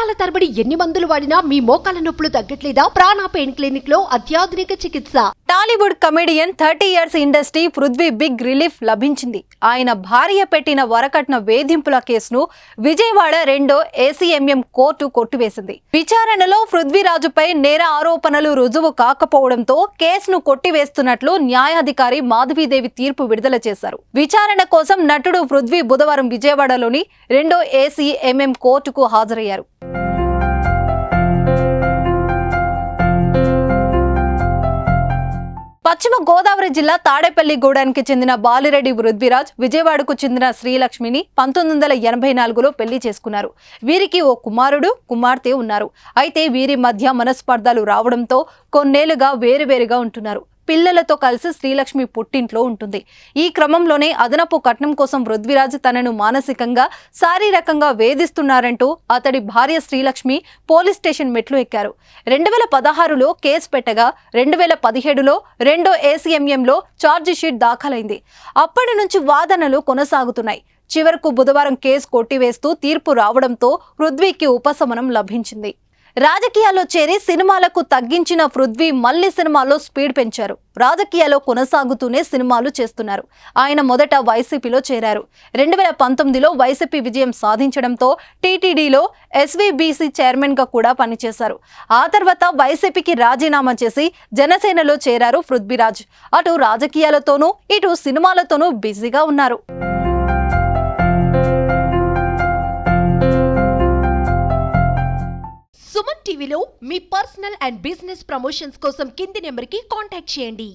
సంవత్సరాల తరబడి ఎన్ని మందులు వాడినా మీ మోకాల నొప్పులు తగ్గట్లేదా? ప్రాణ పెయిన్ క్లినిక్ లో అత్యాధునిక చికిత్స. Tollywood comedian 30 years industry Prithvi big relief లభించింది. ఆయన భార్య పెట్టిన వరకట్న వేధింపుల కేసును విజయవాడ 2వ ఏసీఎంఎం కోర్టు కొట్టివేసింది. విచారణలో పృథ్వీరాజుపై నేర ఆరోపణలు రుజువు కాకపోవడంతో కేసును కొట్టివేస్తున్నట్లు న్యాయాధికారి మాధవీదేవి తీర్పు విడుదల చేశారు. విచారణ కోసం నటుడు పృథ్వీ బుధవారం విజయవాడలోని 2వ ఏసీఎంఎం కోర్టుకు హాజరయ్యారు. పశ్చిమ గోదావరి జిల్లా తాడేపల్లిగూడెనికి చెందిన బాలిరెడ్డి పృథ్వీరాజ్ విజయవాడకు చెందిన శ్రీలక్ష్మిని 1984లో పెళ్లి చేసుకున్నారు. వీరికి ఓ కుమారుడు, కుమార్తె ఉన్నారు. అయితే వీరి మధ్య మనస్పర్ధలు రావడంతో కొన్నేళ్లుగా వేరువేరుగా ఉంటున్నారు. పిల్లలతో కలిసి శ్రీలక్ష్మి పుట్టింట్లో ఉంటుంది. ఈ క్రమంలోనే అదనపు కట్నం కోసం పృథ్వీరాజ్ తనను మానసికంగా, శారీరకంగా వేధిస్తున్నారంటూ అతడి భార్య శ్రీలక్ష్మి పోలీస్ స్టేషన్ మెట్లు ఎక్కారు. 2016లో కేసు పెట్టగా 2017లో 2వ ఏసీఎంఎంలో ఛార్జిషీట్ దాఖలైంది. అప్పటి నుంచి వాదనలు కొనసాగుతున్నాయి. చివరకు బుధవారం కేసు కొట్టివేస్తూ తీర్పు రావడంతో పృథ్వీకి ఉపశమనం లభించింది. రాజకీయాల్లో చేరి సినిమాలకు తగ్గించిన పృథ్వీ మళ్లీ సినిమాలో స్పీడ్ పెంచారు. రాజకీయాల్లో కొనసాగుతూనే సినిమాలు చేస్తున్నారు. ఆయన మొదట వైసీపీలో చేరారు. 2019లో వైసీపీ విజయం సాధించడంతో టీటీడీలో ఎస్వీబీసీ చైర్మన్ గా కూడా పనిచేశారు. ఆ తర్వాత వైసీపీకి రాజీనామా చేసి జనసేనలో చేరారు పృథ్వీరాజ్. అటు రాజకీయాలతోనూ ఇటు సినిమాలతోనూ బిజీగా ఉన్నారు. సుమన్ టీవీలో మీ పర్సనల్ అండ్ బిజినెస్ ప్రమోషన్స్ కోసం కింది నెంబర్కి కాంటాక్ట్ చేయండి.